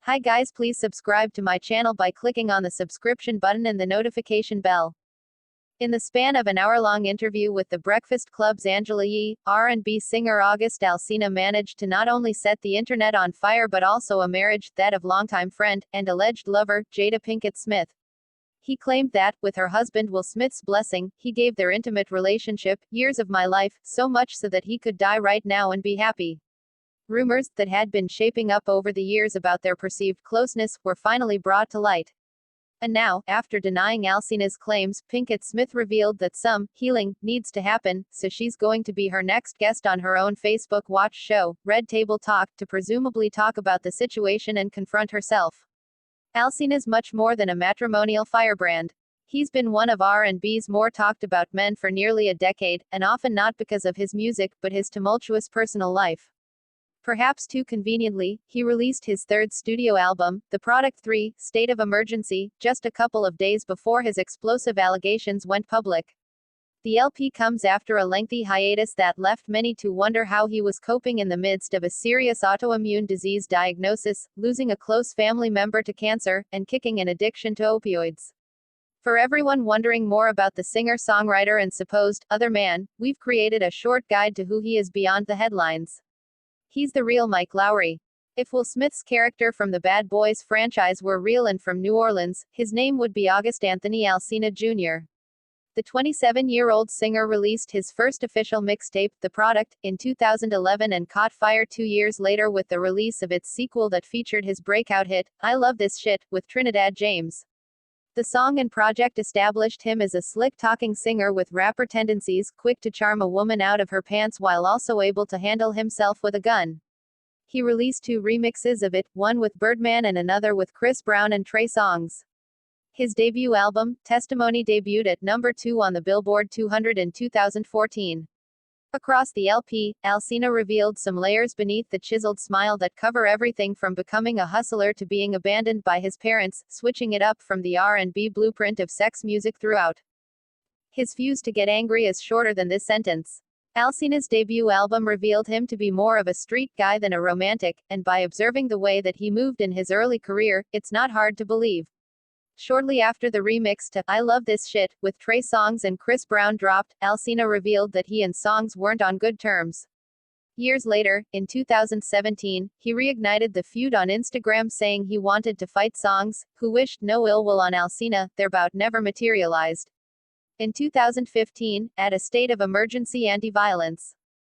Hi guys, please subscribe to my channel by clicking on the subscription button and the notification bell. In the span of an hour-long interview with The Breakfast Club's Angela Yee, R&B singer August Alsina managed to not only set the internet on fire but also a marriage, that of longtime friend, and alleged lover, Jada Pinkett Smith. He claimed that, with her husband Will Smith's blessing, he gave their intimate relationship years of my life, so much so that he could die right now and be happy. Rumors that had been shaping up over the years about their perceived closeness were finally brought to light. And now, after denying Alsina's claims, Pinkett Smith revealed that some healing needs to happen, so she's going to be her next guest on her own Facebook Watch show, Red Table Talk, to presumably talk about the situation and confront herself. Alsina's much more than a matrimonial firebrand. He's been one of R&B's more talked about men for nearly a decade, and often not because of his music, but his tumultuous personal life. Perhaps too conveniently, he released his third studio album, The Product 3, State of Emergency, just a couple of days before his explosive allegations went public. The LP comes after a lengthy hiatus that left many to wonder how he was coping in the midst of a serious autoimmune disease diagnosis, losing a close family member to cancer, and kicking an addiction to opioids. For everyone wondering more about the singer-songwriter and supposed other man, we've created a short guide to who he is beyond the headlines. He's the real Mike Lowrey. If Will Smith's character from the Bad Boys franchise were real and from New Orleans, his name would be August Anthony Alsina Jr. The 27-year-old singer released his first official mixtape, The Product, in 2011 and caught fire 2 years later with the release of its sequel that featured his breakout hit, I Love This Shit, with Trinidad James. The song and project established him as a slick-talking singer with rapper tendencies, quick to charm a woman out of her pants while also able to handle himself with a gun. He released 2 remixes of it, one with Birdman and another with Chris Brown and Trey Songz. His debut album, Testimony, debuted at number 2 on the Billboard 200 in 2014. Across the LP, Alsina revealed some layers beneath the chiseled smile that cover everything from becoming a hustler to being abandoned by his parents, switching it up from the R&B blueprint of sex music throughout. His fuse to get angry is shorter than this sentence. Alsina's debut album revealed him to be more of a street guy than a romantic, and by observing the way that he moved in his early career, it's not hard to believe. Shortly after the remix to I Love This Shit, with Trey Songz and Chris Brown dropped, Alsina revealed that he and Songz weren't on good terms. Years later, in 2017, he reignited the feud on Instagram saying he wanted to fight Songz, who wished no ill will on Alsina. Their bout never materialized. In 2015, at a State of Emergency Anti-Violence